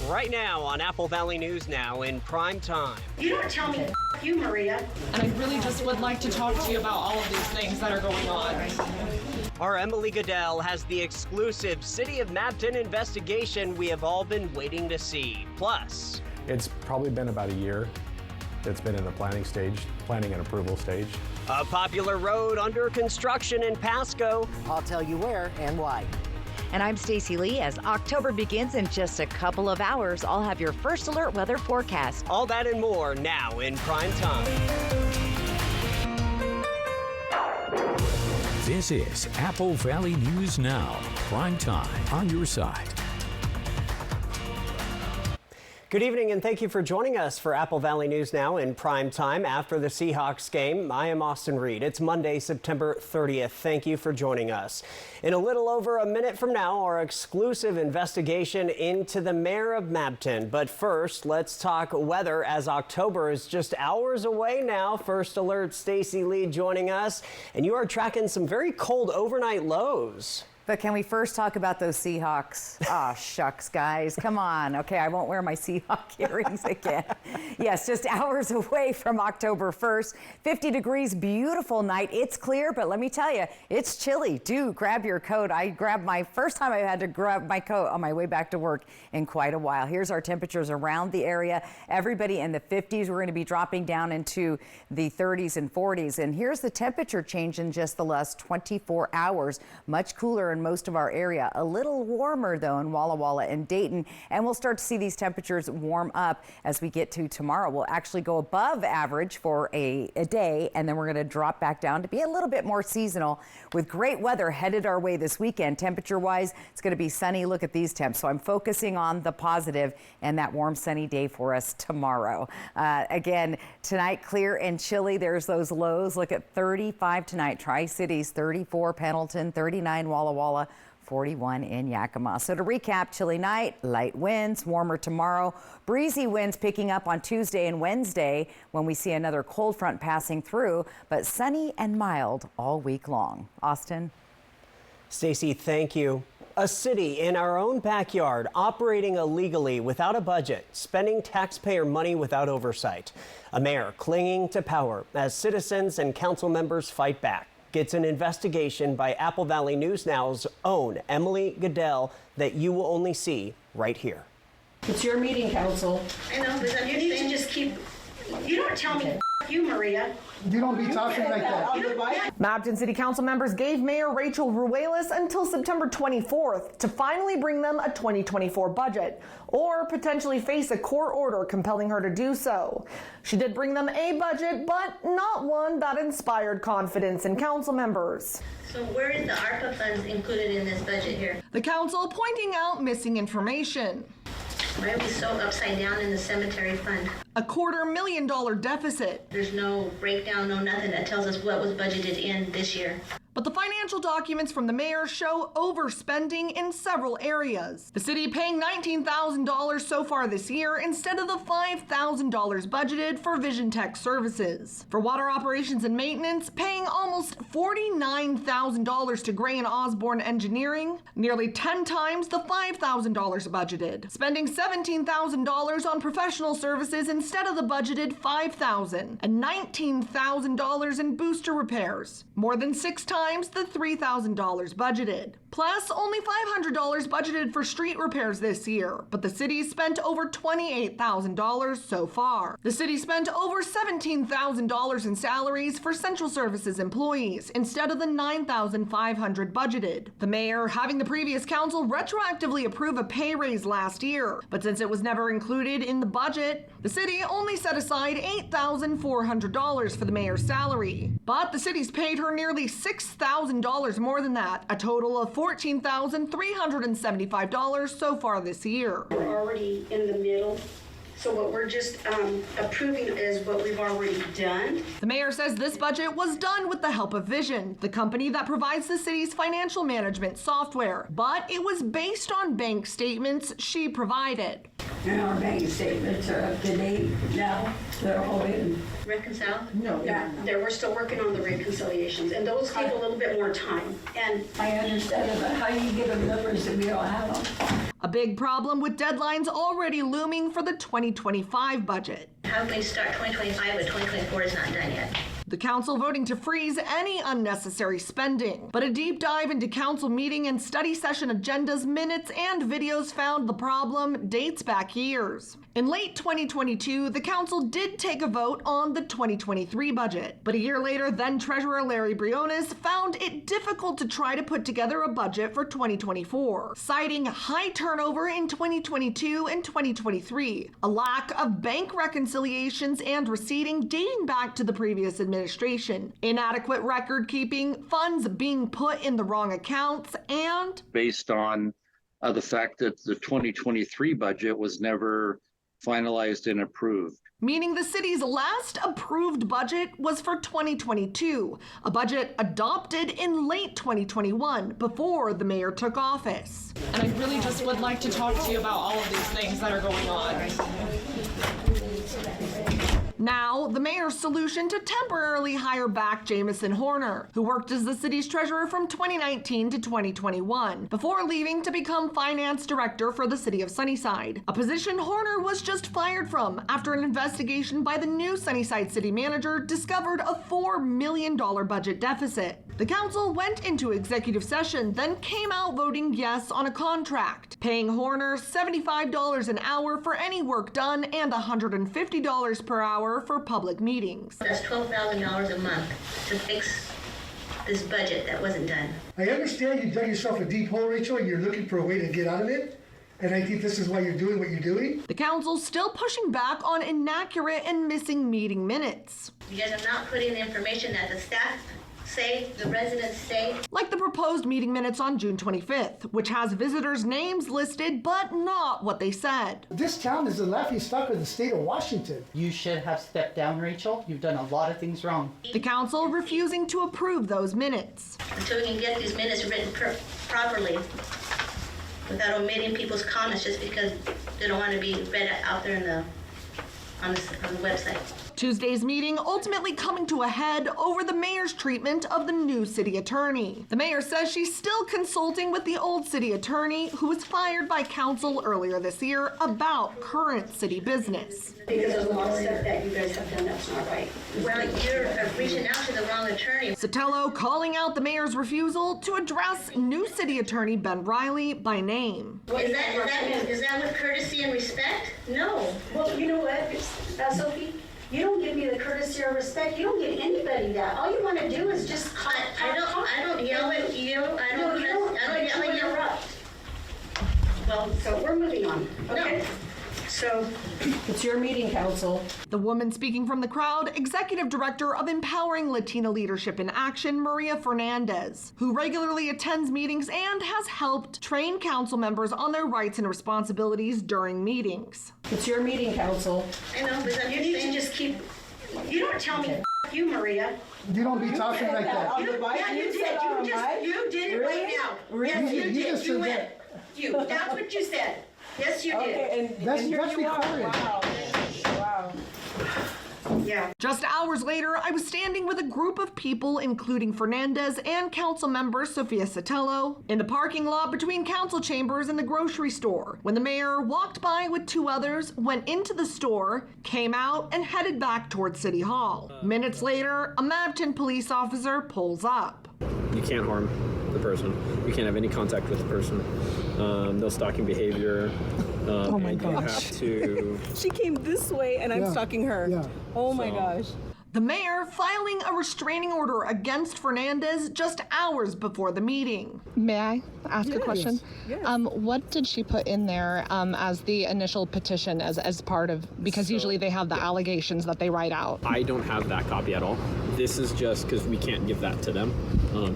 right now on Apple Valley News Now in prime time. You don't tell me you, Maria. And I really just would like to talk to you about all of these things that are going on. Our Emily Goodell has the exclusive City of Mapton investigation we have all been waiting to see. Plus, it's probably been about a year. It's been in the planning and approval stage. A popular road under construction in Pasco. I'll tell you where and why. And I'm Stacy Lee. As October begins in just a couple of hours, I'll have your first alert weather forecast. All that and more now in prime time. This is Apple Valley News Now, prime time on your side. Good evening and thank you for joining us for Apple Valley News Now in prime time after the Seahawks game. I am Austin Reed. It's Monday, September 30th. Thank you for joining us. In a little over a minute from now, our exclusive investigation into the mayor of Mapton. But first, let's talk weather as October is just hours away now. First Alert, Stacy Lee joining us. And you are tracking some very cold overnight lows. But can we first talk about those Seahawks? Oh, shucks, guys. Come on. Okay, I won't wear my Seahawk earrings again. Yes, just hours away from October 1st. 50 degrees, beautiful night. It's clear, but let me tell you, it's chilly. Do grab your coat. I grabbed my first time I had to grab my coat on my way back to work in quite a while. Here's our temperatures around the area. Everybody in the 50s. We're going to be dropping down into the 30s and 40s. And here's the temperature change in just the last 24 hours. Much cooler in most of our area. A little warmer though in Walla Walla and Dayton, and we'll start to see these temperatures warm up as we get to tomorrow. We'll actually go above average for a day, and then we're going to drop back down to be a little bit more seasonal with great weather headed our way this weekend. Temperature wise, it's going to be sunny. Look at these temps. So I'm focusing on the positive and that warm sunny day for us tomorrow. Again, tonight clear and chilly. There's those lows. Look at 35 tonight. Tri-Cities 34, Pendleton 39, Walla Walla 41 in Yakima. So to recap, chilly night, light winds, warmer tomorrow, breezy winds picking up on Tuesday and Wednesday when we see another cold front passing through, but sunny and mild all week long. Austin? Stacy, thank you. A city in our own backyard operating illegally without a budget, spending taxpayer money without oversight. A mayor clinging to power as citizens and council members fight back. Gets an investigation by Apple Valley News Now's own Emily Goodell that you will only see right here. It's your meeting, council. I know, but you need to just keep. You don't tell me you, Maria. You don't be talking like that. Mapton City Council members gave Mayor Rachel Ruelas until September 24th to finally bring them a 2024 budget, or potentially face a court order compelling her to do so. She did bring them a budget, but not one that inspired confidence in council members. So where is the ARPA funds included in this budget here? The council pointing out missing information. Why are we so upside down in the cemetery fund? A $250,000 deficit. There's no breakdown, no nothing that tells us what was budgeted in this year. But the financial documents from the mayor show overspending in several areas. The city paying $19,000 so far this year instead of the $5,000 budgeted for Vision Tech services. For water operations and maintenance, paying almost $49,000 to Gray and Osborne Engineering, nearly 10 times the $5,000 budgeted. Spending $17,000 on professional services instead of the budgeted $5,000, and $19,000 in booster repairs. More than 6 times the $3,000 budgeted. Plus, only $500 budgeted for street repairs this year, but the city spent over $28,000 so far. The city spent over $17,000 in salaries for central services employees instead of the $9,500 budgeted. The mayor having the previous council retroactively approve a pay raise last year, but since it was never included in the budget, the city only set aside $8,400 for the mayor's salary. But the city's paid her nearly $6,000 more than that, a total of $14,375 so far this year. We're already in the middle. So what we're just approving is what we've already done. The mayor says this budget was done with the help of Vision, the company that provides the city's financial management software. But it was based on bank statements she provided. And our bank statements are up to date now. They're all in. Reconciled? No, yeah, we're still working on the reconciliations, and those take a little bit more time. And I understand it, but how do you give them numbers if we don't have them? A big problem with deadlines already looming for the 2025 budget. How can we start 2025 when 2024 is not done yet? The council voting to freeze any unnecessary spending. But a deep dive into council meeting and study session agendas, minutes, and videos found the problem dates back years. In late 2022, the council did take a vote on the 2023 budget. But a year later, then Treasurer Larry Briones found it difficult to try to put together a budget for 2024, citing high turnover in 2022 and 2023, a lack of bank reconciliations and receipting dating back to the previous administration, inadequate record keeping, funds being put in the wrong accounts, and based on the fact that the 2023 budget was never finalized and approved. Meaning the city's last approved budget was for 2022, a budget adopted in late 2021 before the mayor took office. And I really just would like to talk to you about all of these things that are going on. Now, the mayor's solution to temporarily hire back Jamison Horner, who worked as the city's treasurer from 2019 to 2021, before leaving to become finance director for the city of Sunnyside, a position Horner was just fired from after an investigation by the new Sunnyside city manager discovered a $4 million budget deficit. The council went into executive session, then came out voting yes on a contract, paying Horner $75 an hour for any work done and $150 per hour for public meetings. That's $12,000 a month to fix this budget that wasn't done. I understand you dug yourself a deep hole, Rachel, and you're looking for a way to get out of it. And I think this is why you're doing what you're doing. The council's still pushing back on inaccurate and missing meeting minutes. You guys are not putting the information that the staff say, the residents say. Like the proposed meeting minutes on June 25th, which has visitors' names listed, but not what they said. This town is the laughing stock of the state of Washington. You should have stepped down, Rachel. You've done a lot of things wrong. The council refusing to approve those minutes. Until we can get these minutes written properly, without omitting people's comments just because they don't want to be read out there on the website. Tuesday's meeting ultimately coming to a head over the mayor's treatment of the new city attorney. The mayor says she's still consulting with the old city attorney who was fired by council earlier this year about current city business. Because there's a lot of stuff that you guys have done that's not right. Well, you're reaching out to the wrong attorney. Sotelo calling out the mayor's refusal to address new city attorney Ben Riley by name. Is that with courtesy and respect? No. Well, you know what, Sophie? You don't give me the courtesy or respect. You don't give anybody that. All you want to do is just talk. I don't yell at you. I don't yell at you. Well, so we're moving on. Okay. No. So it's your meeting, council. The woman speaking from the crowd, Executive Director of Empowering Latina Leadership in Action, Maria Fernandez, who regularly attends meetings and has helped train council members on their rights and responsibilities during meetings. It's your meeting, council. I know, but you need to just keep. You don't tell me you, Maria. You don't be talking like that. You did. You did it right now. Yes, you did. You went. That's what you said. Yes, you did. That's recorded. Wow. Yeah. Just hours later, I was standing with a group of people, including Fernandez and council member Sophia Sotelo, in the parking lot between council chambers and the grocery store, when the mayor walked by with two others, went into the store, came out, and headed back towards City Hall. Minutes later, a Mabton police officer pulls up. You can't harm the person. You can't have any contact with the person. No stalking behavior. Oh my gosh. You have to... She came this way and I'm stalking her. Yeah. Oh my gosh. The mayor filing a restraining order against Fernandez just hours before the meeting. May I ask a question? Yes. What did she put in there as the initial petition as part of, because usually they have the allegations that they write out. I don't have that copy at all. This is just because we can't give that to them.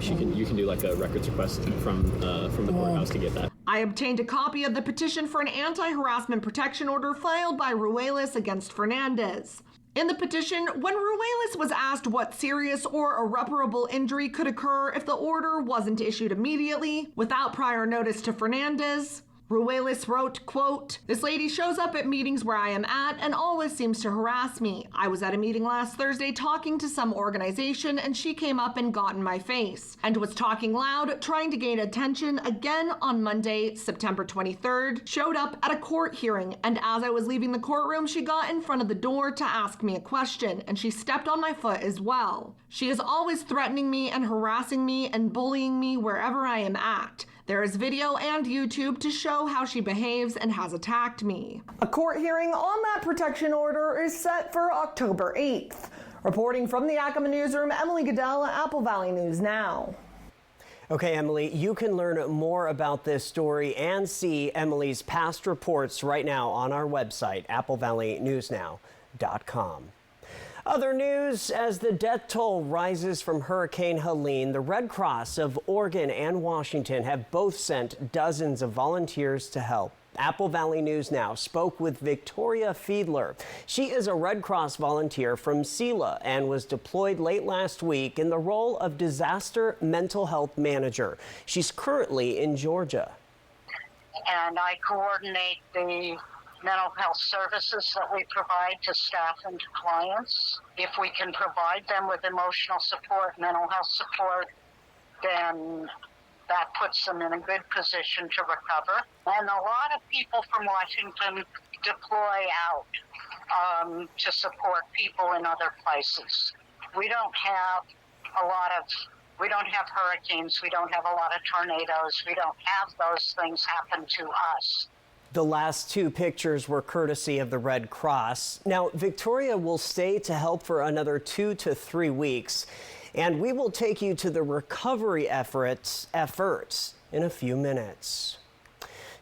You can do like a records request from the courthouse to get that. I obtained a copy of the petition for an anti-harassment protection order filed by Ruelas against Fernandez. In the petition, when Ruelas was asked what serious or irreparable injury could occur if the order wasn't issued immediately, without prior notice to Fernandez, Ruelis wrote, quote, "This lady shows up at meetings where I am at and always seems to harass me. I was at a meeting last Thursday talking to some organization and she came up and got in my face and was talking loud, trying to gain attention again on Monday, September 23rd, showed up at a court hearing, and as I was leaving the courtroom, she got in front of the door to ask me a question, and she stepped on my foot as well. She is always threatening me and harassing me and bullying me wherever I am at. There is video and YouTube to show how she behaves and has attacked me." A court hearing on that protection order is set for October 8th. Reporting from the Yakima newsroom, Emily Goodell, Apple Valley News Now. Okay, Emily, you can learn more about this story and see Emily's past reports right now on our website, applevalleynewsnow.com. Other news, as the death toll rises from Hurricane Helene, the Red Cross of Oregon and Washington have both sent dozens of volunteers to help. Apple Valley News Now spoke with Victoria Fiedler. She is a Red Cross volunteer from Sela and was deployed late last week in the role of disaster mental health manager. She's currently in Georgia. And I coordinate the mental health services that we provide to staff and to clients. If we can provide them with emotional support, mental health support, then that puts them in a good position to recover. And a lot of people from Washington deploy out to support people in other places. We don't have hurricanes, we don't have a lot of tornadoes, we don't have those things happen to us. The last two pictures were courtesy of the Red Cross. Now, Victoria will stay to help for another 2 to 3 weeks, and we will take you to the recovery efforts in a few minutes.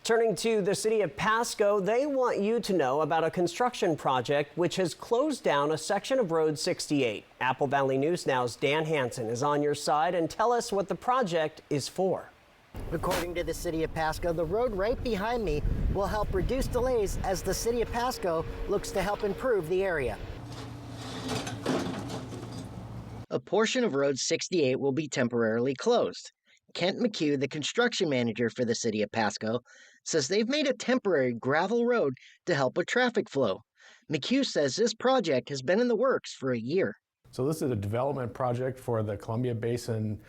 Turning to the city of Pasco, they want you to know about a construction project which has closed down a section of Road 68. Apple Valley News Now's Dan Hansen is on your side and tell us what the project is for. According to the City of Pasco, the road right behind me will help reduce delays as the City of Pasco looks to help improve the area. A portion of Road 68 will be temporarily closed. Kent McHugh, the construction manager for the City of Pasco, says they've made a temporary gravel road to help with traffic flow. McHugh says this project has been in the works for a year. So this is a development project for the Columbia Basin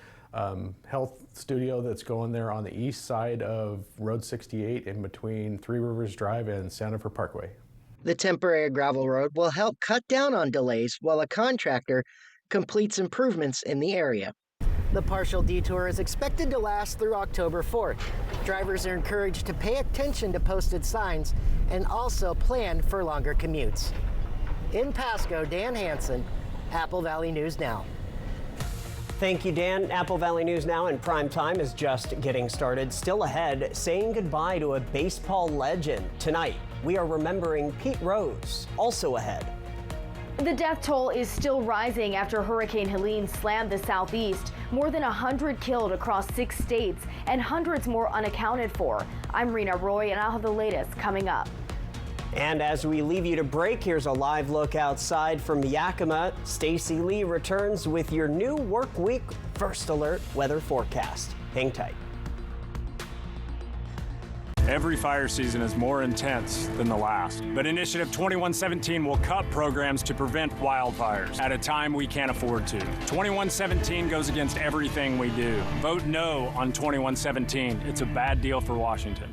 health studio that's going there on the east side of Road 68 in between Three Rivers Drive and Santa Fe Parkway. The temporary gravel road will help cut down on delays while a contractor completes improvements in the area. The partial detour is expected to last through October 4th. Drivers are encouraged to pay attention to posted signs and also plan for longer commutes. In Pasco, Dan Hansen, Apple Valley News Now. Thank you, Dan. Apple Valley News Now in prime time is just getting started. Still ahead, saying goodbye to a baseball legend. Tonight, we are remembering Pete Rose. Also ahead. The death toll is still rising after Hurricane Helene slammed the southeast. More than 100 killed across 6 states and hundreds more unaccounted for. I'm Rena Roy, and I'll have the latest coming up. And as we leave you to break, here's a live look outside from Yakima. Stacy Lee returns with your new work week first alert weather forecast. Hang tight. Every fire season is more intense than the last, but Initiative 2117 will cut programs to prevent wildfires at a time we can't afford to. 2117 goes against everything we do. Vote no on 2117. It's a bad deal for Washington.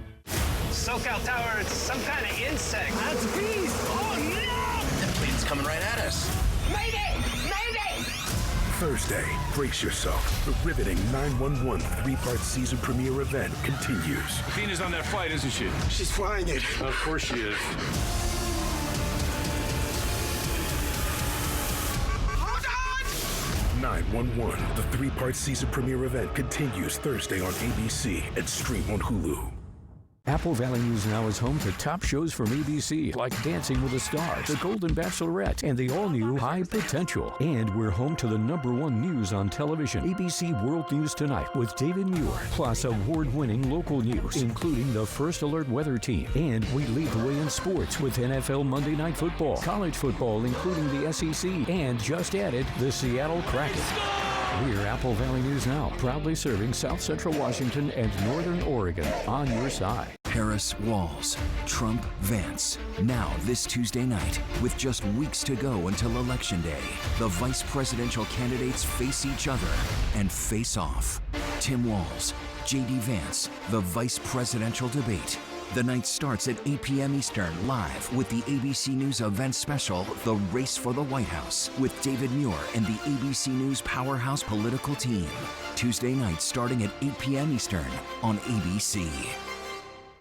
SoCal Tower, it's some kind of insect. That's a beast. Oh, no! That plane's coming right at us. Mayday! Mayday! Thursday, brace yourself. The riveting 911 3-part season premiere event continues. Athena's on that flight, isn't she? She's flying it. Of course she is. Hold on! 911, the 3-part season premiere event continues Thursday on ABC and stream on Hulu. Apple Valley News Now is home to top shows from ABC, like Dancing with the Stars, The Golden Bachelorette, and the all-new High Potential. And we're home to the #1 news on television, ABC World News Tonight with David Muir, plus award-winning local news, including the First Alert Weather Team. And we lead the way in sports with NFL Monday Night Football, college football, including the SEC, and just added the Seattle Kraken. We're Apple Valley News Now, proudly serving South Central Washington and Northern Oregon on your side. Harris, Walz, Trump, Vance. Now this Tuesday night, with just weeks to go until Election Day, the vice presidential candidates face each other and face off. Tim Walz, J.D. Vance, the vice presidential debate. The night starts at 8 p.m. Eastern, live with the ABC News event special, The Race for the White House, with David Muir and the ABC News Powerhouse political team. Tuesday night starting at 8 p.m. Eastern on ABC.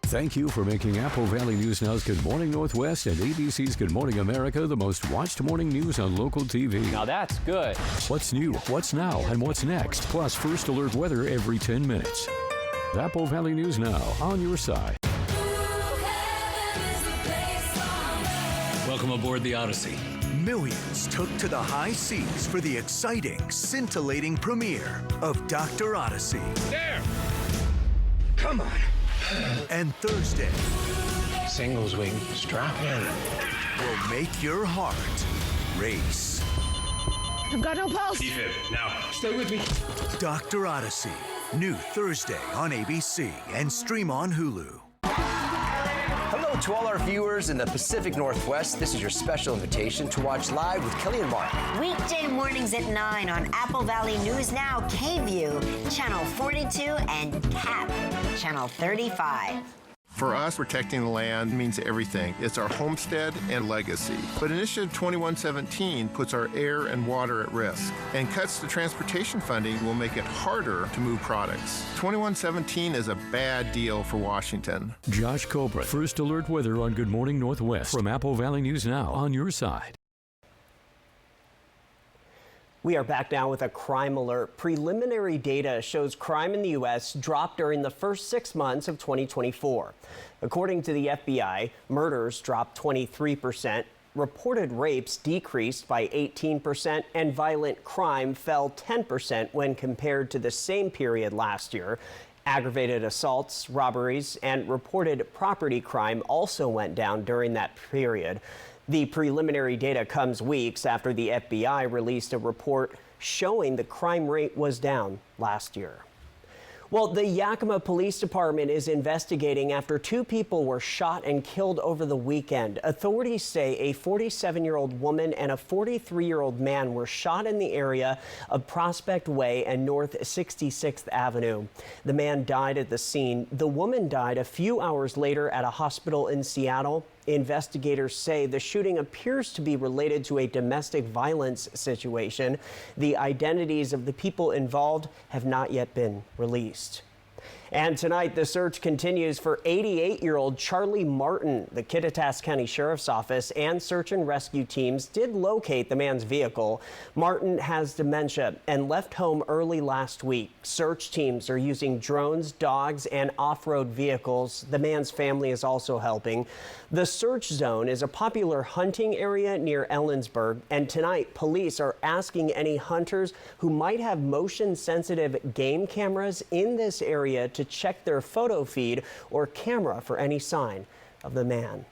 Thank you for making Apple Valley News Now's Good Morning Northwest and ABC's Good Morning America the most watched morning news on local TV. Now that's good. What's new, what's now, and what's next, plus first alert weather every 10 minutes. Apple Valley News Now, on your side. Welcome aboard the Odyssey. Millions took to the high seas for the exciting, scintillating premiere of Dr. Odyssey. There! Come on. And Thursday, Singles wing, strap in. will make your heart race. I've got no pulse. Defib, now, stay with me. Dr. Odyssey, new Thursday on ABC and stream on Hulu. Hello to all our viewers in the Pacific Northwest. This is your special invitation to watch live with Kelly and Mark. Weekday mornings at 9 on Apple Valley News Now, KView, Channel 42, and CAP, Channel 35. For us, protecting the land means everything. It's our homestead and legacy. But Initiative 2117 puts our air and water at risk, and cuts to transportation funding will make it harder to move products. 2117 is a bad deal for Washington. Josh Cobra, first alert weather on Good Morning Northwest from Apple Valley News Now, on your side. We are back now with a crime alert. Preliminary data shows crime in the U.S. dropped during the first 6 months of 2024. According to the FBI, murders dropped 23%, reported rapes decreased by 18%, and violent crime fell 10% when compared to the same period last year. Aggravated assaults, robberies, and reported property crime also went down during that period. The preliminary data comes weeks after the FBI released a report showing the crime rate was down last year. Well, the Yakima Police Department is investigating after 2 people were shot and killed over the weekend. Authorities say a 47-year-old woman and a 43-year-old man were shot in the area of Prospect Way and North 66th Avenue. The man died at the scene. The woman died a few hours later at a hospital in Seattle. Investigators say the shooting appears to be related to a domestic violence situation. The identities of the people involved have not yet been released. And tonight, the search continues for 88-year-old Charlie Martin. The Kittitas County Sheriff's Office and search and rescue teams did locate the man's vehicle. Martin has dementia and left home early last week. Search teams are using drones, dogs, and off-road vehicles. The man's family is also helping. The search zone is a popular hunting area near Ellensburg, and tonight, police are asking any hunters who might have motion-sensitive game cameras in this area to check their photo feed or camera for any sign of the man.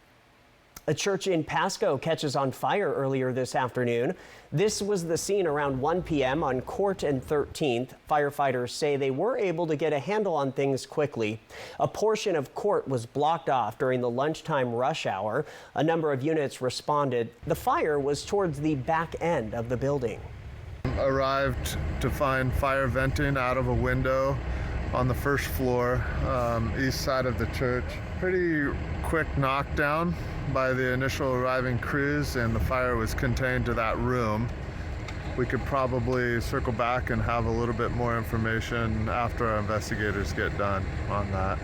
A church in Pasco catches on fire earlier this afternoon. This was the scene around 1 p.m. on Court and 13th. Firefighters say they were able to get a handle on things quickly. A portion of Court was blocked off during the lunchtime rush hour. A number of units responded. The fire was towards the back end of the building. Arrived to find fire venting out of a window on the first floor, east side of the church. Pretty quick knockdown by the initial arriving crews, and the fire was contained to that room. We could probably circle back and have a little bit more information after our investigators get done on that.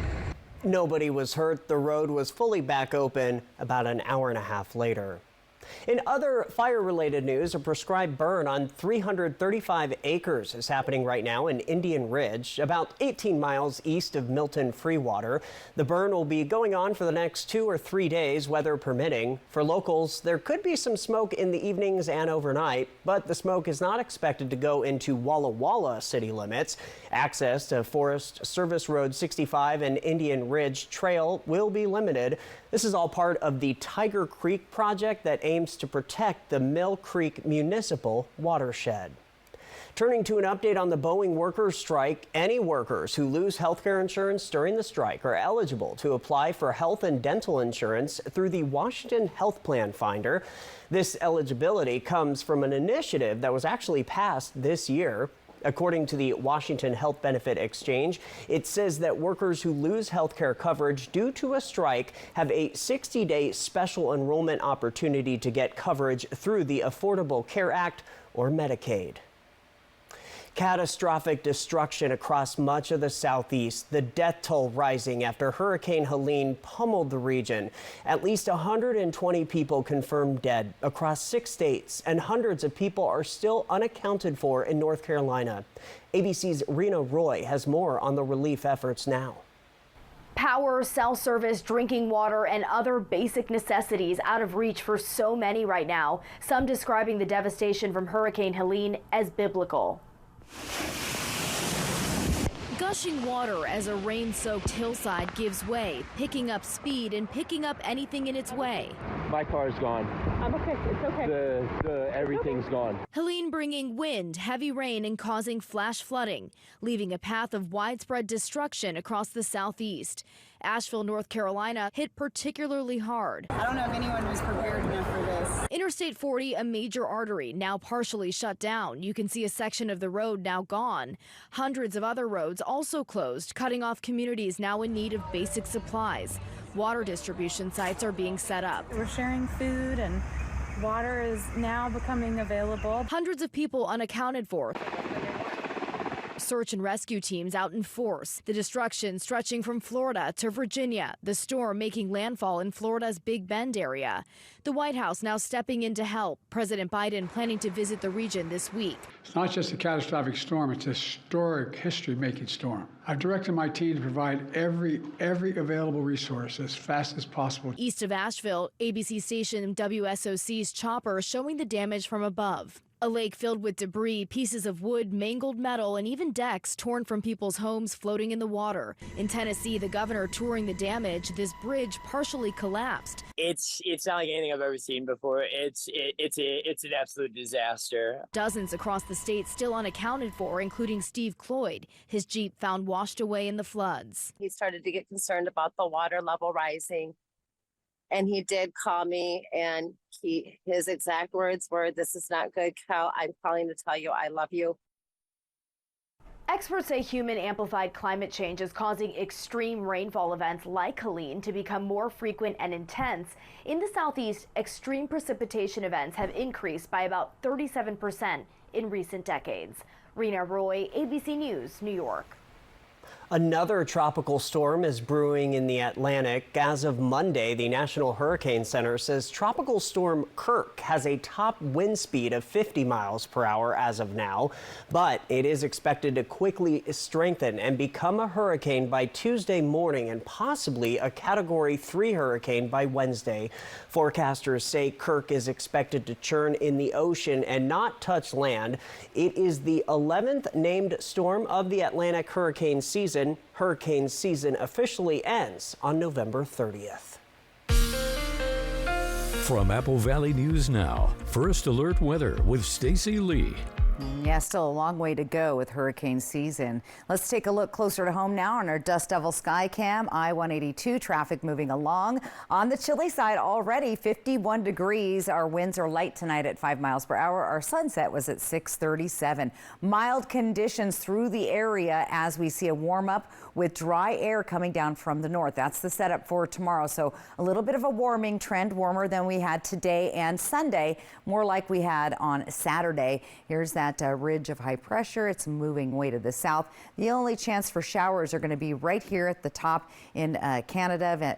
Nobody was hurt. The road was fully back open about an hour and a half later. In other fire-related news, a prescribed burn on 335 acres is happening right now in Indian Ridge, about 18 miles east of Milton Freewater. The burn will be going on for the next 2 or 3 days, weather permitting. For locals, there could be some smoke in the evenings and overnight, but the smoke is not expected to go into Walla Walla city limits. Access to Forest Service Road 65 and Indian Ridge Trail will be limited. This is all part of the Tiger Creek project that aims to protect the Mill Creek Municipal Watershed. Turning to an update on the Boeing workers' strike, any workers who lose health care insurance during the strike are eligible to apply for health and dental insurance through the Washington Health Plan Finder. This eligibility comes from an initiative that was actually passed this year. According to the Washington Health Benefit Exchange, it says that workers who lose health care coverage due to a strike have a 60-day special enrollment opportunity to get coverage through the Affordable Care Act or Medicaid. Catastrophic destruction across much of the southeast, the death toll rising after Hurricane Helene pummeled the region. At least 120 people confirmed dead across 6 states, and hundreds of people are still unaccounted for in North Carolina. ABC's Rena Roy has more on the relief efforts now. Power, cell service, drinking water, and other basic necessities out of reach for so many right now, some describing the devastation from Hurricane Helene as biblical. Gushing water as a rain-soaked hillside gives way, picking up speed and picking up anything in its way. My car's gone. I'm okay. It's okay. Everything's gone. Helene bringing wind, heavy rain, and causing flash flooding, leaving a path of widespread destruction across the southeast. Asheville, North Carolina, hit particularly hard. I don't know if anyone was prepared enough for this. Interstate 40, a major artery, now partially shut down. You can see a section of the road now gone. Hundreds of other roads also closed, cutting off communities now in need of basic supplies. Water distribution sites are being set up. We're sharing food and water is now becoming available. Hundreds of people unaccounted for. Search and rescue teams out in force. The destruction stretching from Florida to Virginia, the storm making landfall in Florida's Big Bend area. The White House now stepping in to help. President Biden planning to visit the region this week. It's not just a catastrophic storm, it's a historic, history-making storm. I've directed my team to provide every available resource as fast as possible. East of Asheville, ABC station WSOC's chopper showing the damage from above. A lake filled with debris, pieces of wood, mangled metal, and even decks torn from people's homes floating in the water. In Tennessee, the governor touring the damage. This bridge partially collapsed. It's not like anything I've ever seen before. It's an absolute disaster. Dozens across the state still unaccounted for, including Steve Cloyd. His Jeep found washed away in the floods. He started to get concerned about the water level rising. And he did call me, and his exact words were, "This is not good, Cal. I'm calling to tell you I love you." Experts say human-amplified climate change is causing extreme rainfall events like Helene to become more frequent and intense. In the southeast, extreme precipitation events have increased by about 37% in recent decades. Rena Roy, ABC News, New York. Another tropical storm is brewing in the Atlantic. As of Monday, the National Hurricane Center says Tropical Storm Kirk has a top wind speed of 50 miles per hour as of now, but it is expected to quickly strengthen and become a hurricane by Tuesday morning and possibly a Category 3 hurricane by Wednesday. Forecasters say Kirk is expected to churn in the ocean and not touch land. It is the 11th named storm of the Atlantic hurricane season. Hurricane season officially ends on November 30th. From Apple Valley News Now, First Alert Weather with Stacy Lee. Yeah, still a long way to go with hurricane season. Let's take a look closer to home now on our Dust Devil Sky Cam. I-182 traffic moving along. On the chilly side already, 51 degrees. Our winds are light tonight at 5 miles per hour. Our sunset was at 6:37. Mild conditions through the area as we see a warm up with dry air coming down from the north. That's the setup for tomorrow. So a little bit of a warming trend, warmer than we had today and Sunday, more like we had on Saturday. Here's that ridge of high pressure. It's moving way to the south. The only chance for showers are going to be right here at the top in Canada,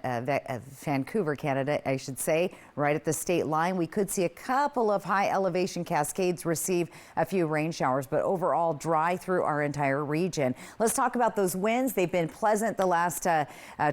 Vancouver, Canada, I should say, right at the state line. We could see a couple of high elevation cascades receive a few rain showers, but overall dry through our entire region. Let's talk about those winds. They've been pleasant the last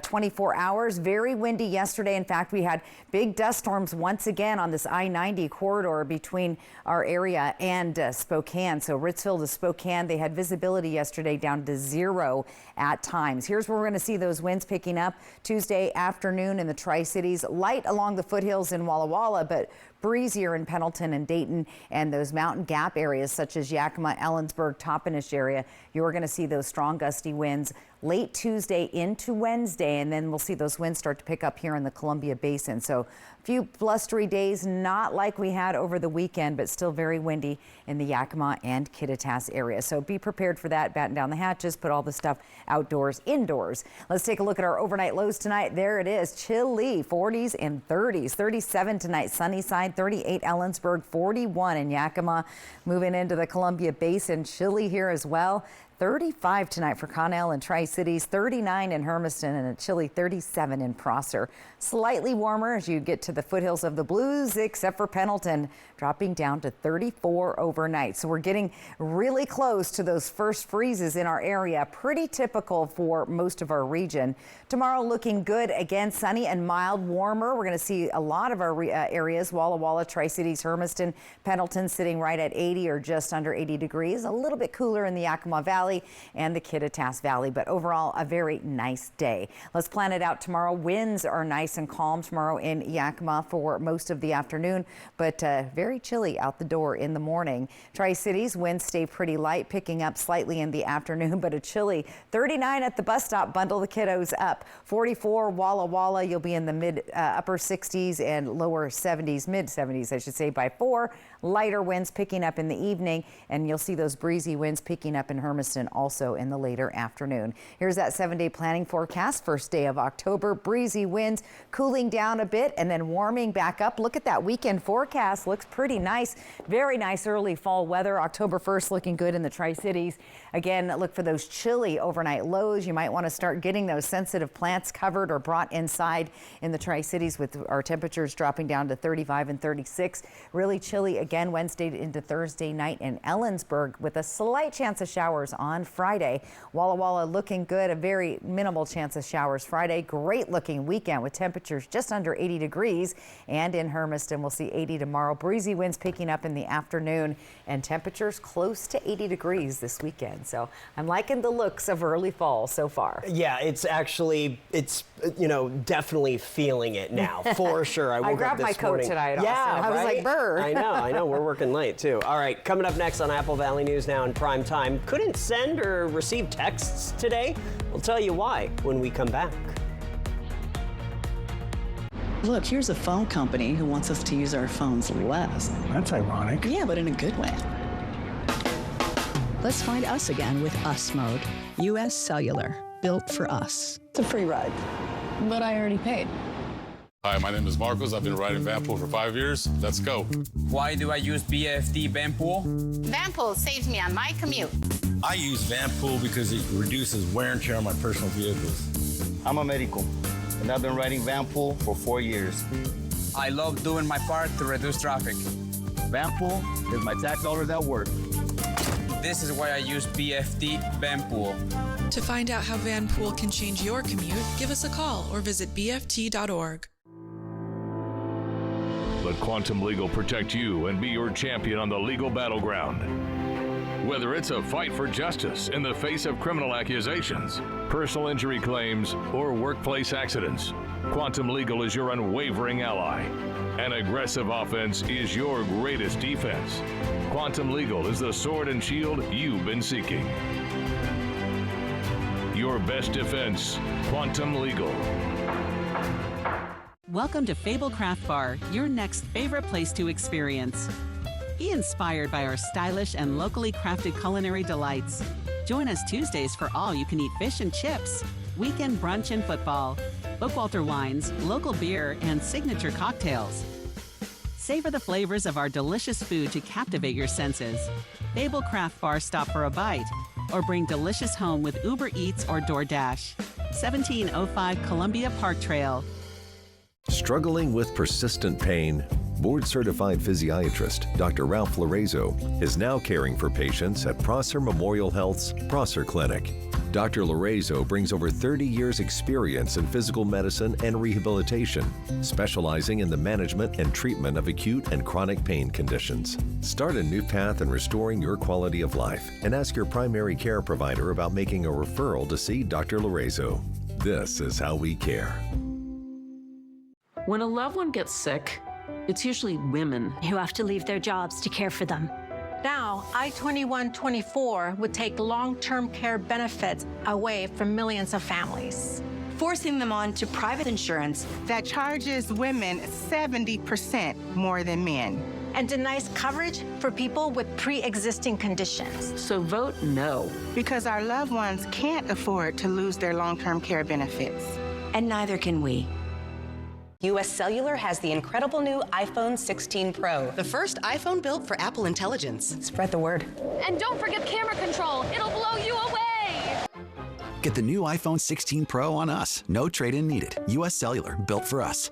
24 hours. Very windy yesterday. In fact, we had big dust storms once again on this I-90 corridor between our area and Spokane. So Ritzville to Spokane, they had visibility yesterday down to 0 at times. Here's where we're going to see those winds picking up Tuesday afternoon in the Tri-Cities. Light along the foothills in Walla Walla, but breezier in Pendleton and Dayton and those mountain gap areas such as Yakima, Ellensburg, Toppenish area. You're going to see those strong gusty winds late Tuesday into Wednesday, and then we'll see those winds start to pick up here in the Columbia Basin. So a few blustery days, not like we had over the weekend, but still very windy in the Yakima and Kittitas area. So be prepared for that. Batten down the hatches, put all the stuff outdoors, indoors. Let's take a look at our overnight lows tonight. There it is, chilly, 40s and 30s. 37 tonight, Sunnyside, 38 Ellensburg, 41 in Yakima. Moving into the Columbia Basin, chilly here as well. 35 tonight for Connell and Tri-Cities, 39 in Hermiston, and a chilly 37 in Prosser. Slightly warmer as you get to the foothills of the Blues, except for Pendleton, dropping down to 34 overnight. So we're getting really close to those first freezes in our area. Pretty typical for most of our region. Tomorrow looking good again, sunny and mild, warmer. We're going to see a lot of our areas, Walla Walla, Tri-Cities, Hermiston, Pendleton sitting right at 80 or just under 80 degrees. A little bit cooler in the Yakima Valley and the Kittitas Valley, but overall a very nice day. Let's plan it out tomorrow. Winds are nice and calm tomorrow in Yakima for most of the afternoon, but very chilly out the door in the morning. Tri-Cities winds stay pretty light, picking up slightly in the afternoon, but a chilly 39 at the bus stop. Bundle the kiddos up. 44 Walla Walla. You'll be in the upper 60s and lower 70s, mid 70s, I should say, by 4. Lighter winds picking up in the evening, and you'll see those breezy winds picking up in Hermiston also in the later afternoon. Here's that 7-day planning forecast. First day of October, breezy winds cooling down a bit and then warming back up. Look at that weekend forecast. Looks pretty nice. Very nice early fall weather. October 1st looking good in the Tri-Cities. Again, look for those chilly overnight lows. You might want to start getting those sensitive plants covered or brought inside in the Tri-Cities with our temperatures dropping down to 35 and 36. Really chilly again Wednesday into Thursday night in Ellensburg with a slight chance of showers on Friday. Walla Walla looking good, a very minimal chance of showers Friday. Great looking weekend with temperatures just under 80 degrees. And in Hermiston, we'll see 80 tomorrow. Breezy winds picking up in the afternoon and temperatures close to 80 degrees this weekend. So I'm liking the looks of early fall so far. Yeah, it's definitely feeling it now for sure. I grabbed my coat tonight. Yeah, I was like, brr. I know. We're working late too. All right, coming up next on Apple Valley News Now in prime time. Couldn't send or receive texts today? We'll tell you why when we come back. Look, here's a phone company who wants us to use our phones less. That's ironic. Yeah, but in a good way. Let's find us again with Us Mode. U.S. Cellular, built for us. It's a free ride, but I already paid. Hi, my name is Marcos. I've been riding Vanpool for 5 years. Let's go. Why do I use BFD Vanpool? Vanpool saves me on my commute. I use Vanpool because it reduces wear and tear on my personal vehicles. I'm a medical, and I've been riding Vanpool for 4 years. I love doing my part to reduce traffic. Vanpool is my tax dollars at work. This is why I use BFD Vanpool. To find out how Vanpool can change your commute, give us a call or visit bft.org. Let Quantum Legal protect you and be your champion on the legal battleground. Whether it's a fight for justice in the face of criminal accusations, personal injury claims, or workplace accidents, Quantum Legal is your unwavering ally. An aggressive offense is your greatest defense. Quantum Legal is the sword and shield you've been seeking. Your best defense, Quantum Legal. Welcome to Fable Craft Bar, your next favorite place to experience. Be inspired by our stylish and locally crafted culinary delights. Join us Tuesdays for all-you-can-eat fish and chips, weekend brunch and football, Bookwalter wines, local beer, and signature cocktails. Savor the flavors of our delicious food to captivate your senses. Fable Craft Bar, stop for a bite, or bring delicious home with Uber Eats or DoorDash. 1705 Columbia Park Trail. Struggling with persistent pain? Board-certified physiatrist Dr. Ralph Lorenzo is now caring for patients at Prosser Memorial Health's Prosser Clinic. Dr. Lorenzo brings over 30 years' experience in physical medicine and rehabilitation, specializing in the management and treatment of acute and chronic pain conditions. Start a new path in restoring your quality of life and ask your primary care provider about making a referral to see Dr. Lorenzo. This is how we care. When a loved one gets sick, It's usually women who have to leave their jobs to care for them. Now, I-2124 would take long-term care benefits away from millions of families, forcing them on to private insurance that charges women 70% more than men, and denies coverage for people with pre-existing conditions. So vote no. Because our loved ones can't afford to lose their long-term care benefits. And neither can we. U.S. Cellular has the incredible new iPhone 16 Pro. The first iPhone built for Apple Intelligence. Spread the word. And don't forget camera control. It'll blow you away. Get the new iPhone 16 Pro on us. No trade-in needed. U.S. Cellular, built for us.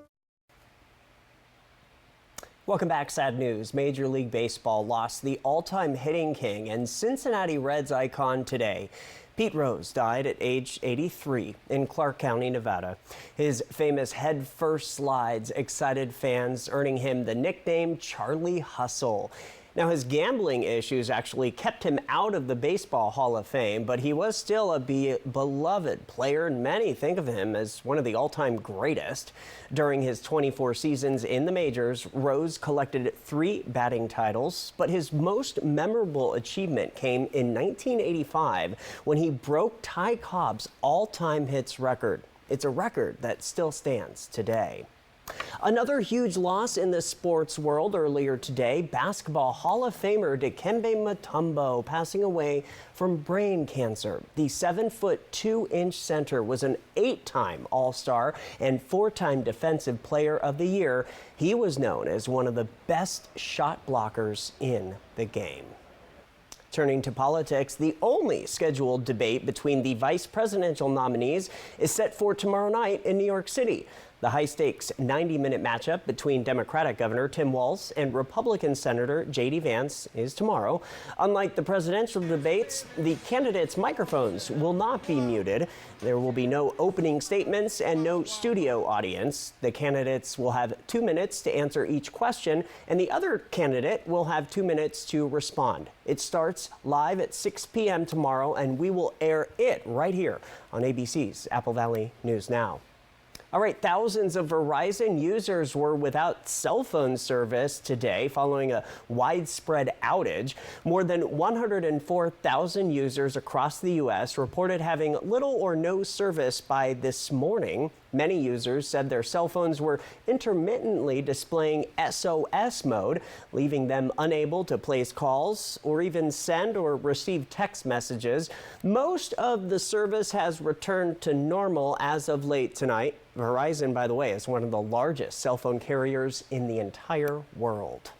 Welcome back. Sad news. Major League Baseball lost the all-time hitting king and Cincinnati Reds icon today. Pete Rose died at age 83 in Clark County, Nevada. His famous head-first slides excited fans, earning him the nickname Charlie Hustle. Now, his gambling issues actually kept him out of the Baseball Hall of Fame, but he was still a beloved player, and many think of him as one of the all-time greatest. During his 24 seasons in the majors, Rose collected 3 batting titles, but his most memorable achievement came in 1985 when he broke Ty Cobb's all-time hits record. It's a record that still stands today. Another huge loss in the sports world earlier today, Basketball Hall of Famer Dikembe Mutombo passing away from brain cancer. The 7'2" center was an 8-time All-Star and 4-time Defensive Player of the Year. He was known as one of the best shot blockers in the game. Turning to politics, the only scheduled debate between the vice presidential nominees is set for tomorrow night in New York City. The high-stakes 90-minute matchup between Democratic Governor Tim Walz and Republican Senator J.D. Vance is tomorrow. Unlike the presidential debates, the candidates' microphones will not be muted. There will be no opening statements and no studio audience. The candidates will have 2 minutes to answer each question, and the other candidate will have 2 minutes to respond. It starts live at 6 p.m. tomorrow, and we will air it right here on ABC's Apple Valley News Now. All right, thousands of Verizon users were without cell phone service today following a widespread outage. More than 104,000 users across the U.S. reported having little or no service by this morning. Many users said their cell phones were intermittently displaying SOS mode, leaving them unable to place calls or even send or receive text messages. Most of the service has returned to normal as of late tonight. Verizon, by the way, is one of the largest cell phone carriers in the entire world.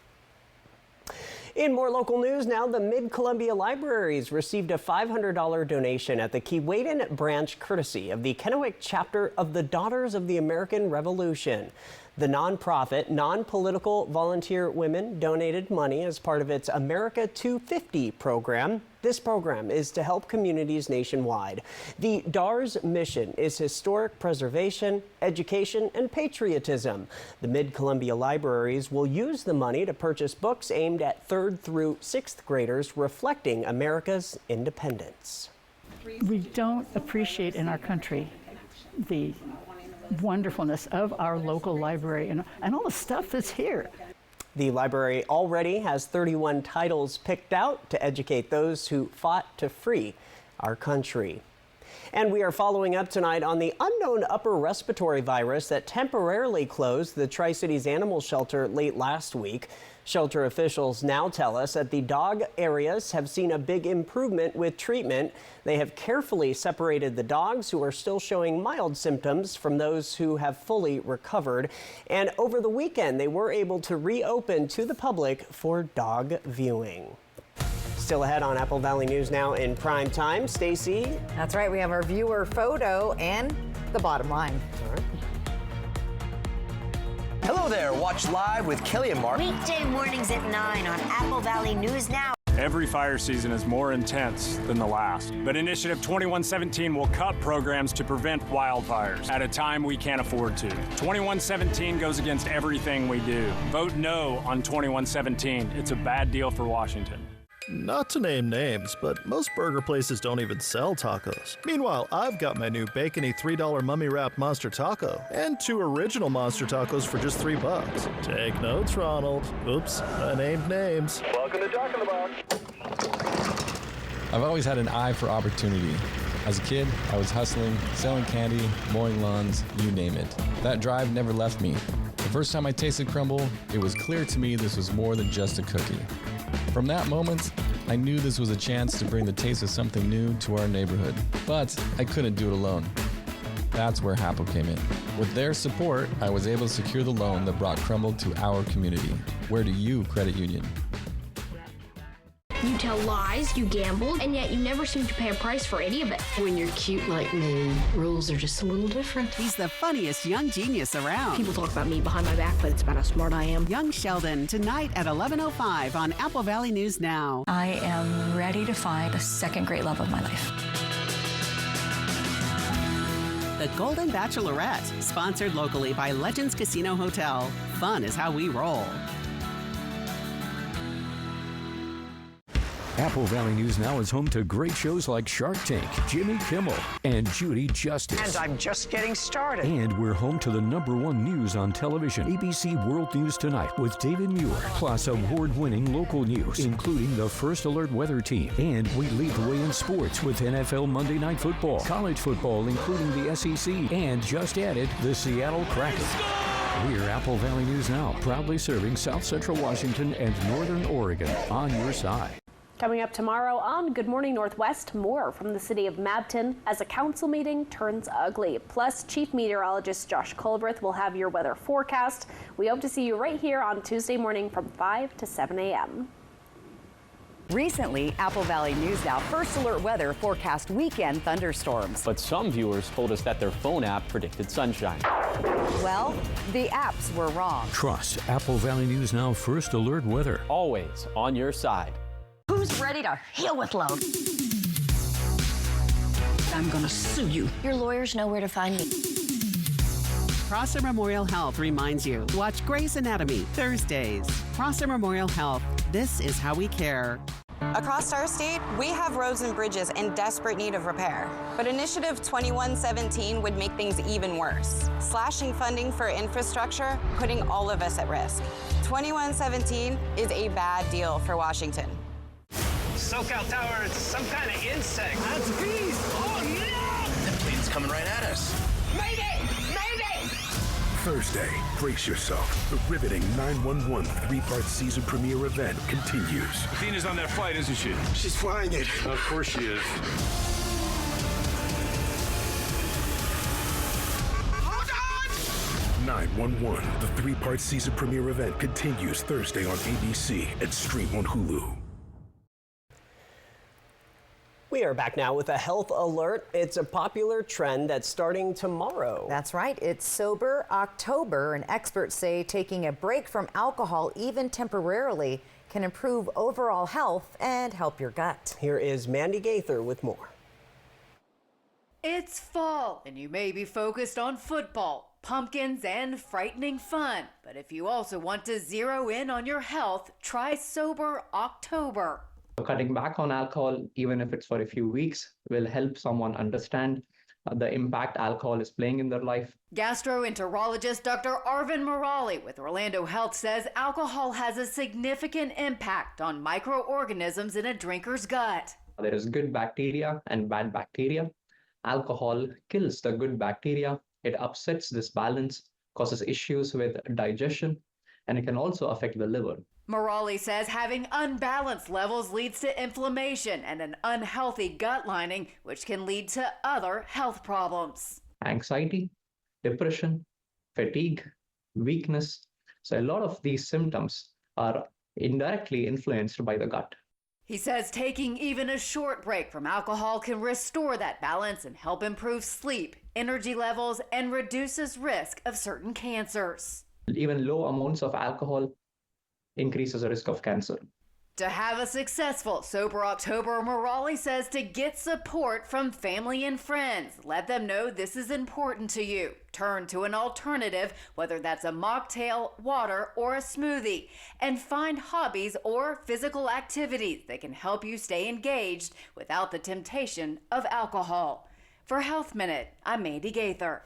In more local news now, the Mid-Columbia Libraries received a $500 donation at the Keewaydin branch courtesy of the Kennewick chapter of the Daughters of the American Revolution. The nonprofit, non-political volunteer women donated money as part of its America 250 program. This program is to help communities nationwide. The DAR's mission is historic preservation, education, and patriotism. The Mid-Columbia Libraries will use the money to purchase books aimed at 3rd through 6th graders reflecting America's independence. We don't appreciate in our country the wonderfulness of our local library and all the stuff that's here. The library already has 31 titles picked out to educate those who fought to free our country. And we are following up tonight on the unknown upper respiratory virus that temporarily closed the Tri-Cities Animal Shelter late last week. Shelter officials now tell us that the dog areas have seen a big improvement with treatment. They have carefully separated the dogs who are still showing mild symptoms from those who have fully recovered. And over the weekend, they were able to reopen to the public for dog viewing. Still ahead on Apple Valley News Now in prime time. Stacy. That's right. We have our viewer photo and the bottom line. All right. Hello there. Watch live with Kelly and Mark. Weekday mornings at 9 on Apple Valley News Now. Every fire season is more intense than the last, but Initiative 2117 will cut programs to prevent wildfires at a time we can't afford to. 2117 goes against everything we do. Vote no on 2117. It's a bad deal for Washington. Not to name names, but most burger places don't even sell tacos. Meanwhile, I've got my new bacony $3 mummy wrapped monster taco and 2 original monster tacos for just $3. Take notes, Ronald. Oops, I named names. Welcome to Jack in the Box. I've always had an eye for opportunity. As a kid, I was hustling, selling candy, mowing lawns, you name it. That drive never left me. The first time I tasted crumble, it was clear to me this was more than just a cookie. From that moment, I knew this was a chance to bring the taste of something new to our neighborhood. But I couldn't do it alone. That's where Happel came in. With their support, I was able to secure the loan that brought crumble to our community. Where do you credit union? You tell lies, you gamble, and yet you never seem to pay a price for any of it. When you're cute like me, rules are just a little different. He's the funniest young genius around. People talk about me behind my back, but it's about how smart I am. Young Sheldon, tonight at 11:05 on Apple Valley News Now. I am ready to find the second great love of my life. The Golden Bachelorette, sponsored locally by Legends Casino Hotel. Fun is how we roll. Apple Valley News Now is home to great shows like Shark Tank, Jimmy Kimmel, and Judy Justice. And I'm just getting started. And we're home to the #1 news on television, ABC World News Tonight with David Muir, plus award-winning local news, including the First Alert Weather Team. And we lead the way in sports with NFL Monday Night Football, college football, including the SEC, and just added the Seattle Kraken. We're Apple Valley News Now, proudly serving South Central Washington and Northern Oregon on your side. Coming up tomorrow on Good Morning Northwest, more from the city of Mabton as a council meeting turns ugly. Plus, Chief Meteorologist Josh Culbreth will have your weather forecast. We hope to see you right here on Tuesday morning from 5 to 7 a.m. Recently, Apple Valley News Now First Alert Weather forecast weekend thunderstorms. But some viewers told us that their phone app predicted sunshine. Well, the apps were wrong. Trust Apple Valley News Now First Alert Weather. Always on your side. Who's ready to heal with love? I'm gonna sue you. Your lawyers know where to find me. Prosser Memorial Health reminds you, watch Grey's Anatomy Thursdays. Prosser Memorial Health, this is how we care. Across our state, we have roads and bridges in desperate need of repair. But Initiative 2117 would make things even worse, slashing funding for infrastructure, putting all of us at risk. 2117 is a bad deal for Washington. SoCal Tower, it's some kind of insect. That's bees. Oh, yeah! That plane's coming right at us. Mayday! Mayday! Thursday, brace yourself. The riveting 911 3-part season premiere event continues. Athena's on that flight, isn't she? She's flying it. Of course she is. Hold on! 911, the 3-part season premiere event continues Thursday on ABC and stream on Hulu. We are back now with a health alert. It's a popular trend that's starting tomorrow. That's right. It's Sober October, and experts say taking a break from alcohol, even temporarily, can improve overall health and help your gut. Here is Mandy Gaither with more. It's fall, and you may be focused on football, pumpkins, and frightening fun. But if you also want to zero in on your health, try Sober October. Cutting back on alcohol, even if it's for a few weeks, will help someone understand the impact alcohol is playing in their life. Gastroenterologist Dr. Arvin Murali with Orlando Health says alcohol has a significant impact on microorganisms in a drinker's gut. There is good bacteria and bad bacteria. Alcohol kills the good bacteria. It upsets this balance, causes issues with digestion, and it can also affect the liver. Murali says having unbalanced levels leads to inflammation and an unhealthy gut lining, which can lead to other health problems. Anxiety, depression, fatigue, weakness. So a lot of these symptoms are indirectly influenced by the gut. He says taking even a short break from alcohol can restore that balance and help improve sleep, energy levels, and reduces risk of certain cancers. Even low amounts of alcohol increases the risk of cancer. To have a successful Sober October, Morali says to get support from family and friends. Let them know this is important to you. Turn to an alternative, whether that's a mocktail, water, or a smoothie. And find hobbies or physical activities that can help you stay engaged without the temptation of alcohol. For Health Minute, I'm Mandy Gaither.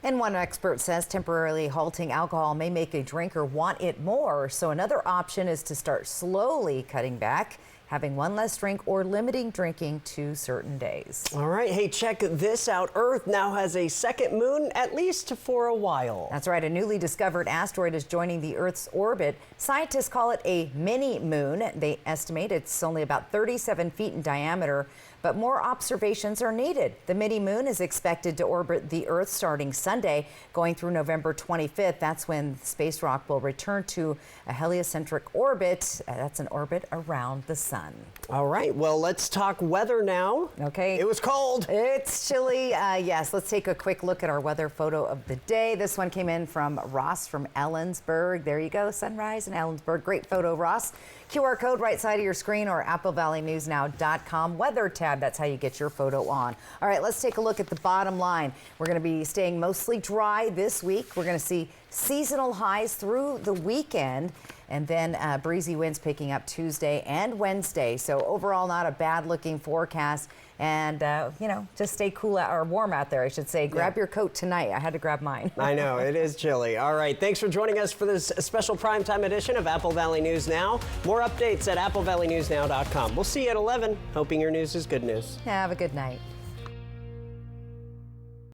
And one expert says temporarily halting alcohol may make a drinker want it more. So another option is to start slowly cutting back, having one less drink or limiting drinking to certain days. All right. Hey, check this out. Earth now has a second moon, at least for a while. That's right. A newly discovered asteroid is joining the Earth's orbit. Scientists call it a mini moon. They estimate it's only about 37 feet in diameter. But more observations are needed. The mini-moon is expected to orbit the Earth starting Sunday, going through November 25th. That's when space rock will return to a heliocentric orbit. That's an orbit around the sun. All right, well, let's talk weather now. Okay. It was cold. It's chilly. Yes, let's take a quick look at our weather photo of the day. This one came in from Ross from Ellensburg. There you go, sunrise in Ellensburg. Great photo, Ross. QR code right side of your screen or AppleValleyNewsNow.com weather tab. That's how you get your photo on. All right, let's take a look at the bottom line. We're going to be staying mostly dry this week. We're going to see seasonal highs through the weekend, and then breezy winds picking up Tuesday and Wednesday. So overall, not a bad looking forecast. And, you know, just stay cool or warm out there, I should say. Grab your coat tonight. I had to grab mine. I know, it is chilly. All right, thanks for joining us for this special primetime edition of Apple Valley News Now. More updates at AppleValleyNewsNow.com. We'll see you at 11. Hoping your news is good news. Have a good night.